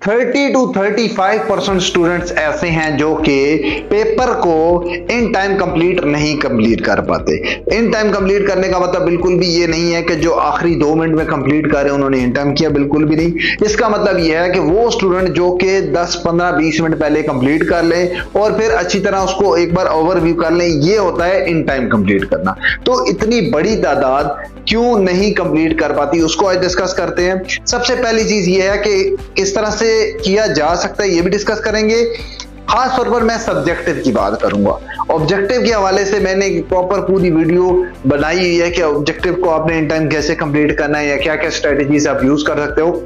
30 to 35% students ऐसे हैं जो कि पेपर को इन टाइम कंप्लीट कर पाते। इन टाइम कंप्लीट करने का मतलब बिल्कुल भी ये नहीं है कि जो आखिरी 2 मिनट में कंप्लीट कर रहे हैं उन्होंने इन टाइम किया, बिल्कुल भी नहीं। इसका मतलब ये है कि वो स्टूडेंट जो कि 10, 15, 20 मिनट पहले कंप्लीट कर ले और फिर अच्छी तरह उसको एक बार ओवरव्यू कर ले, ये होता है इन टाइम कंप्लीट करना। तो इतनी बड़ी तादाद क्यों नहीं कंप्लीट कर पाती उसको आज डिस्कस करते हैं। सबसे पहली चीज ये है कि किस तरह से किया जा सकता है ये भी डिस्कस करेंगे। खास तौर पर मैं सब्जेक्टिव की बात करूंगा। ऑब्जेक्टिव के हवाले से मैंने एक प्रॉपर पूरी वीडियो बनाई हुई है कि ऑब्जेक्टिव को आपने इन टाइम कैसे कंप्लीट करना है या क्या क्या स्ट्रेटेजीज आप यूज कर सकते हो।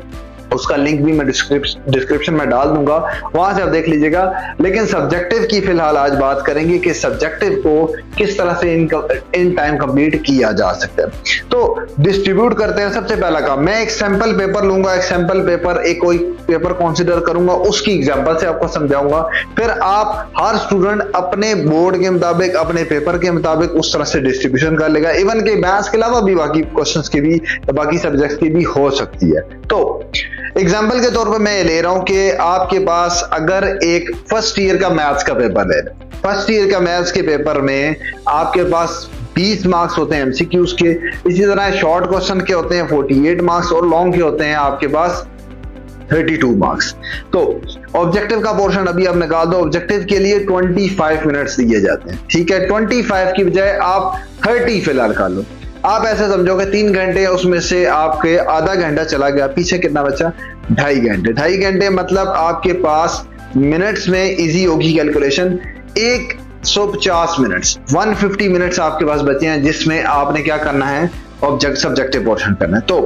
उसका लिंक भी मैं डिस्क्रिप्शन में डाल दूंगा, वहां से आप देख लीजिएगा। लेकिन सब्जेक्टिव की फिलहाल आज बात करेंगे कि सब्जेक्टिव को किस तरह से इन टाइम कंप्लीट किया जा सकता है। तो डिस्ट्रीब्यूट करते हैं। सबसे पहला काम, मैं एक सैंपल पेपर लूंगा, एक सैंपल पेपर, एक कोई पेपर कंसीडर करूंगा, उसकी एग्जांपल से आपको समझाऊंगा। फिर आप हर स्टूडेंट अपने बोर्ड के मुताबिक, अपने पेपर के मुताबिक उस तरह से डिस्ट्रीब्यूशन कर लेगा। इवन के मैथ्स के अलावा भी बाकी क्वेश्चंस की भी, बाकी सब्जेक्ट्स की भी हो सकती है। तो एग्जाम्पल के तौर पर मैं ले रहा हूं कि आपके पास अगर एक फर्स्ट ईयर का मैथ्स का पेपर है, फर्स्ट ईयर का मैथ्स के पेपर में आपके पास 20 मार्क्स होते हैं एमसीक्यूज के। इसी तरह शॉर्ट क्वेश्चन के होते हैं 48 मार्क्स और लॉन्ग के होते हैं आपके पास 32 मार्क्स। तो ऑब्जेक्टिव का पोर्शन अभी आप निकाल दो। ऑब्जेक्टिव के लिए 25 मिनट्स दिए जाते हैं, ठीक है। 25 की बजाय आप 30 फिलहाल कर लो। आप ऐसे समझोगे 3 घंटे, उसमें से आपके आधा घंटा चला गया, पीछे कितना बचा? 2.5 घंटे। 2.5 घंटे मतलब आपके पास मिनट्स में इजी होगी कैलकुलेशन, 150 मिनट्स, 150 मिनट्स आपके पास बचे हैं जिसमें आपने क्या करना है, सब्जेक्टिव पोर्शन करना है। तो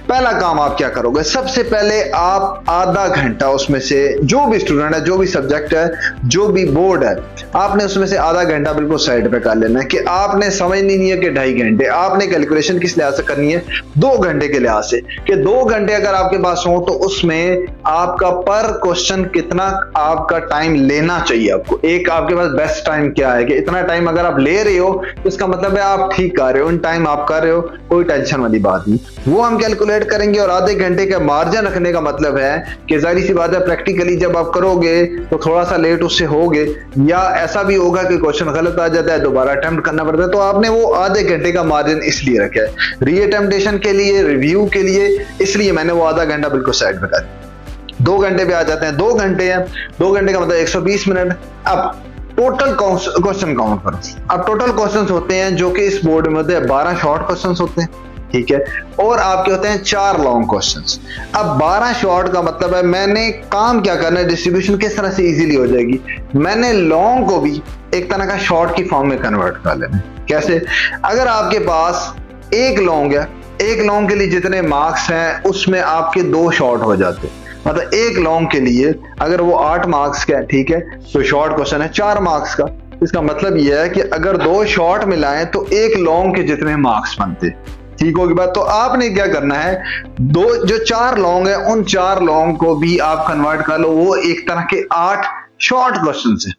पहला काम आप क्या करोगे, सबसे पहले आप आधा घंटा उसमें से, जो भी स्टूडेंट है, जो भी सब्जेक्ट है, जो भी बोर्ड है, आपने उसमें से आधा घंटा बिल्कुल साइड पे कर लेना है कि आपने समझनी नहीं है कि 2.5 घंटे। आपने कैलकुलेशन किस लिहाज से करनी है, 2 घंटे के लिहाज से, कि 2 घंटे अगर आपके पास हो तो उसमें आपका पर क्वेश्चन कितना आपका टाइम लेना चाहिए। आपको एक आपके पास बेस्ट टाइम क्या है कि इतना टाइम अगर आप ले रहे हो इसका मतलब है आप ठीक कर रहे हो, इन टाइम आप कर रहे हो, कोई टेंशन वाली बात नहीं। वो हम कैलकुलेट करेंगे। और आधे घंटे का मार्जिन रखने का मतलब है कि जाहिर सी बात है प्रैक्टिकली जब आप करोगे तो थोड़ा सा लेट उससे होगे, या ऐसा भी होगा कि क्वेश्चन गलत आ जाता है, दोबारा अटेम्प्ट करना पड़ता है। तो आपने वो आधे घंटे का मार्जिन इसलिए रखा है, रीअटेम्प्टेशन के लिए, रिव्यू के लिए, इसलिए मैंने वो आधा घंटा बिल्कुल साइड में कर दिया। 2 घंटे पे आ जाते हैं। 2 घंटे हैं, 2 घंटे का मतलब 120 मिनट। अब टोटल क्वेश्चन काउंट करो। अब टोटल क्वेश्चंस होते हैं जो कि इस बोर्ड में होते हैं 12 शॉर्ट क्वेश्चंस होते हैं, ठीक है, और आपके होते हैं 4 लॉन्ग क्वेश्चंस। अब 12 शॉर्ट का मतलब है मैंने काम क्या करना है, डिस्ट्रीब्यूशन किस तरह से इजीली हो जाएगी, मैंने लॉन्ग को भी एक तरह का शॉर्ट की फॉर्म में कन्वर्ट कर लेना है। कैसे? अगर आपके पास एक लॉन्ग है, एक लॉन्ग के लिए जितने मार्क्स हैं उसमें आपके 2 शॉर्ट हो जाते हैं। मतलब एक लॉन्ग के लिए अगर वो 8 मार्क्स का है, ठीक है, तो शॉर्ट क्वेश्चन है 4 मार्क्स का। इसका मतलब यह है कि अगर 2 शॉर्ट मिलाएं तो एक लॉन्ग के जितने मार्क्स बनते। ठीक होगी बात। तो आपने क्या करना है, जो 4 लॉन्ग है उन 4 लॉन्ग को भी आप कन्वर्ट कर लो, वो एक तरह के 8 शॉर्ट क्वेश्चन है,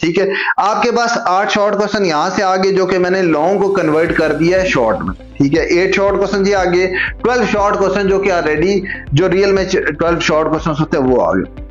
ठीक है। आपके पास 8 शॉर्ट क्वेश्चन यहां से आगे जो कि मैंने लॉन्ग को कन्वर्ट कर दिया है शॉर्ट में, ठीक है। 8 शॉर्ट क्वेश्चन जी आगे, 12 शॉर्ट क्वेश्चन जो कि ऑलरेडी जो रियल में 12 शॉर्ट क्वेश्चन होते हैं वो आगे।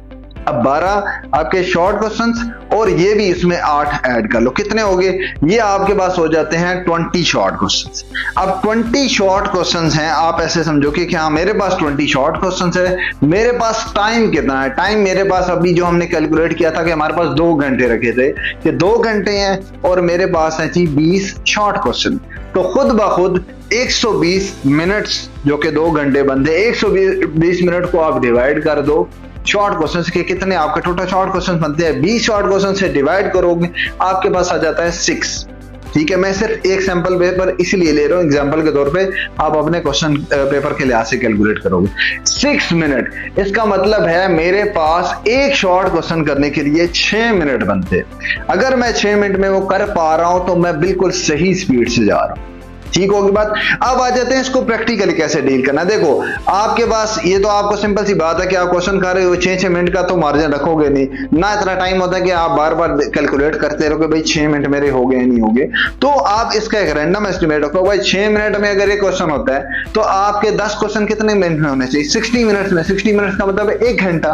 अब 12 आपके शॉर्ट क्वेश्चंस और ये भी इसमें 8 ऐड कर लो, कितने हो गए, ये आपके पास हो जाते हैं 20 शॉर्ट क्वेश्चंस। अब 20 शॉर्ट क्वेश्चंस हैं, आप ऐसे समझो कि हाँ मेरे पास 20 शॉर्ट क्वेश्चंस है, मेरे पास टाइम कितना है, टाइम मेरे पास अभी जो हमने कैलकुलेट किया था कि हमारे पास 2 घंटे रखे थे, कि 2 घंटे हैं और मेरे पास है जी 20 शॉर्ट क्वेश्चन। तो खुद ब खुद 120 मिनट्स जो कि 2 घंटे बनते, 120 मिनट को आप डिवाइड कर दो शॉर्ट क्वेश्चन के, कितने आपके टोटल शॉर्ट क्वेश्चन बनते हैं, 20 शॉर्ट क्वेश्चन से डिवाइड करोगे आपके पास आ जाता है 6, ठीक है। मैं सिर्फ एक सैंपल पेपर इसलिए ले रहा हूं एग्जांपल के तौर पे, आप अपने क्वेश्चन पेपर के लिहाज से कैलकुलेट करोगे 6 मिनट। इसका मतलब है मेरे पास एक शॉर्ट क्वेश्चन करने के लिए 6 मिनट बनते। अगर मैं 6 मिनट में वो कर पा रहा हूं तो मैं बिल्कुल सही स्पीड से जा रहा हूं, ठीक होगी बात। अब आ जाते हैं इसको प्रैक्टिकली कैसे डील करना। देखो आपके पास ये तो आपको सिंपल सी बात है कि आप क्वेश्चन कर रहे हो, 6 मिनट का तो मार्जिन रखोगे नहीं ना, इतना टाइम होता है कि आप बार बार कैलकुलेट करते रहोगे भाई 6 मिनट मेरे हो गए नहीं हो गए। तो आप इसका एक रैंडम एस्टिमेट रखो भाई 6 मिनट में अगर ये क्वेश्चन होता है तो आपके 10 क्वेश्चन कितने मिनट में होने चाहिए, 60 मिनट्स में। 60 मिनट्स का मतलब है 1 घंटा।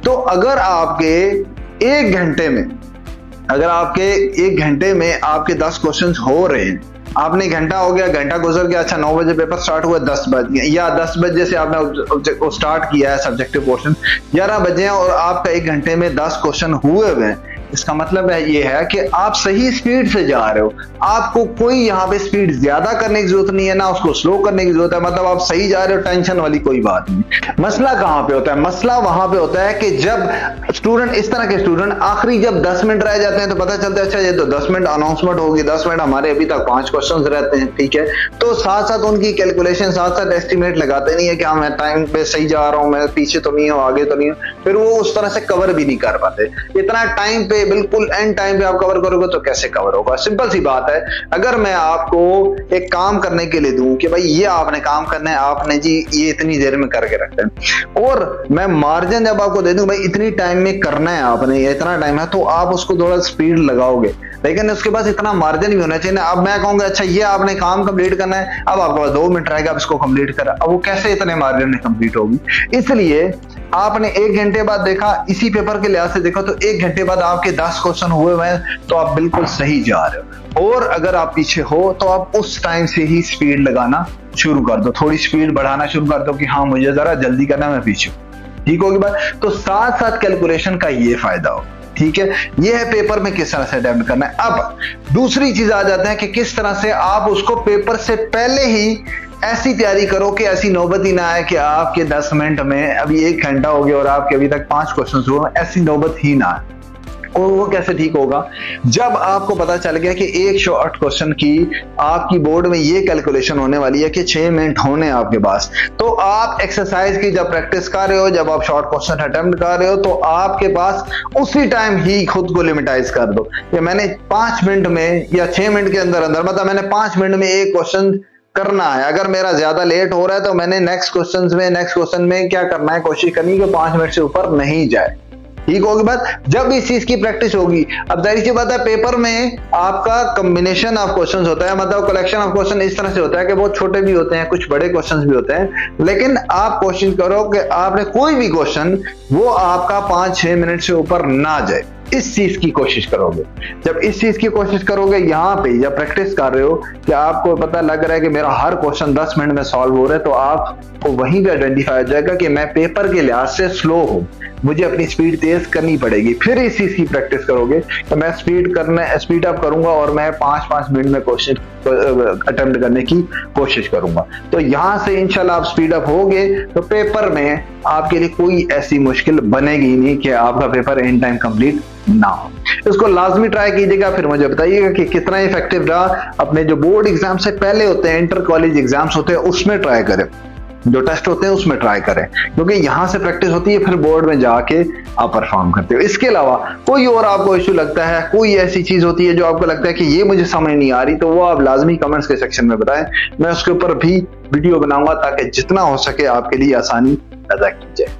तो अगर आपके एक घंटे में आपके 10 क्वेश्चन हो रहे हैं, आपने घंटा हो गया, घंटा गुजर गया, अच्छा 9 बजे पेपर स्टार्ट हुआ, 10 बज गए, या 10 बजे से आपने स्टार्ट किया है सब्जेक्टिव पोर्शन, 11 बजे हैं और आपका 1 घंटे में 10 क्वेश्चन हुए हुए हैं। इसका मतलब है ये है कि आप सही स्पीड से जा रहे हो, आपको कोई यहाँ पे स्पीड ज्यादा करने की जरूरत नहीं है, ना उसको स्लो करने की जरूरत है, मतलब आप सही जा रहे हो, टेंशन वाली कोई बात नहीं। मसला कहाँ पे होता है? मसला वहां पे होता है कि जब स्टूडेंट, इस तरह के स्टूडेंट आखिरी जब 10 मिनट रह जाते हैं तो पता चलता है अच्छा ये तो 10 मिनट अनाउंसमेंट होगी, 10 मिनट हमारे अभी तक 5 क्वेश्चन रहते हैं, ठीक है, तो साथ साथ उनकी कैलकुलेशन, साथ साथ एस्टिमेट लगाते नहीं है कि हाँ मैं टाइम पे सही जा रहा हूँ, मैं पीछे तो नहीं हूँ, आगे तो नहीं हूँ, फिर वो उस तरह से कवर भी नहीं कर पाते। इतना टाइम पे, बिल्कुल एंड टाइम पे आप कवर करोगे तो कैसे कवर होगा? सिंपल सी बात है, अगर मैं आपको एक काम करने के लिए दूं कि भाई ये आपने काम करना है, आपने जी ये इतनी देर में करके रखते हैं, और मैं मार्जिन जब आपको दे दूं भाई इतनी टाइम में करना है आपने, ये इतना टाइम है, तो आप उसको थोड़ा स्पीड लगाओगे, लेकिन उसके पास इतना मार्जिन भी होना चाहिए ना। अब मैं कहूंगा अच्छा ये आपने काम कंप्लीट करना है, अब आपके पास 2 मिनट रहेगा, अब इसको कंप्लीट करा, अब वो कैसे इतने मार्जिन में कंप्लीट होगी? इसलिए आपने 1 घंटे बाद देखा, इसी पेपर के लिहाज से देखो तो 1 घंटे बाद आपके 10 क्वेश्चन हुए हैं, तो आप बिल्कुल सही जा रहे हो। और अगर आप पीछे हो तो आप उस टाइम से ही स्पीड लगाना शुरू कर दो, थोड़ी स्पीड बढ़ाना शुरू कर दो कि हाँ मुझे जरा जल्दी करना है, मैं पीछे हूं, ठीक होगी बात? तो साथ साथ कैलकुलेशन का ये फायदा हो, ठीक है। ये है पेपर में किस तरह से अटेम्प्ट करना है। अब दूसरी चीज आ जाता है कि किस तरह से आप उसको पेपर से पहले ही ऐसी तैयारी करो कि ऐसी नौबत ही ना आए कि आपके 10 मिनट में अभी 1 घंटा हो गया और आपके अभी तक 5 क्वेश्चन हुए, ऐसी नौबत ही ना आए। और वो कैसे ठीक होगा? जब आपको पता चल गया कि 108 क्वेश्चन की आपकी बोर्ड में ये कैलकुलेशन होने वाली है कि 6 मिनट होने आपके पास, तो आप एक्सरसाइज की जब प्रैक्टिस कर रहे हो, जब आप शॉर्ट क्वेश्चन अटेम्प्ट कर रहे हो, तो आपके पास उसी टाइम ही खुद को लिमिटाइज कर दो कि मैंने 5 मिनट में या 6 मिनट के अंदर अंदर, मतलब मैंने 5 मिनट में एक क्वेश्चन करना है। अगर मेरा ज्यादा लेट हो रहा है तो मैंने नेक्स्ट क्वेश्चन में क्या करना है, कोशिश करनी है कि 5 मिनट से ऊपर नहीं जाए, ठीक होगी बात? जब इस चीज की प्रैक्टिस होगी, अब जाहिर सी बात है पेपर में आपका कॉम्बिनेशन ऑफ क्वेश्चंस होता है, मतलब कलेक्शन ऑफ क्वेश्चन इस तरह से होता है कि बहुत छोटे भी होते हैं, कुछ बड़े क्वेश्चंस भी होते हैं, लेकिन आप कोशिश करो कि आपने कोई भी क्वेश्चन वो आपका 5-6 मिनट से ऊपर ना जाए, इस चीज की कोशिश करोगे। जब इस चीज की कोशिश करोगे, यहाँ पे जब प्रैक्टिस कर रहे हो कि आपको पता लग रहा है कि मेरा हर क्वेश्चन 10 मिनट में सॉल्व हो रहा है, तो आपको वहीं पे आइडेंटिफाई हो जाएगा कि मैं पेपर के लिहाज से स्लो हूँ, मुझे अपनी स्पीड तेज करनी पड़ेगी। फिर इस चीज की प्रैक्टिस करोगे तो मैं स्पीड अप करूंगा और मैं 5-5 मिनट में क्वेश्चन अटेम्प्ट करने की कोशिश करूंगा। तो यहां से इंशाल्लाह आप स्पीड अप होगे तो पेपर में आपके लिए कोई ऐसी मुश्किल बनेगी नहीं कि आपका पेपर इन टाइम कंप्लीट ना हो। इसको लाजमी ट्राई कीजिएगा, फिर मुझे बताइएगा कि कितना इफेक्टिव रहा। अपने जो बोर्ड एग्जाम से पहले होते हैं, इंटर कॉलेज एग्जाम्स होते हैं, उसमें ट्राई करें, जो टेस्ट होते हैं उसमें ट्राई करें, क्योंकि यहां से प्रैक्टिस होती है, फिर बोर्ड में जाके आप परफॉर्म करते हो। इसके अलावा कोई और आपको इशू लगता है, कोई ऐसी चीज होती है जो आपको लगता है कि ये मुझे समझ नहीं आ रही, तो वो आप लाजमी कमेंट्स के सेक्शन में बताएं, मैं उसके ऊपर भी वीडियो बनाऊंगा ताकि जितना हो सके आपके लिए आसानी पैदा की जाए।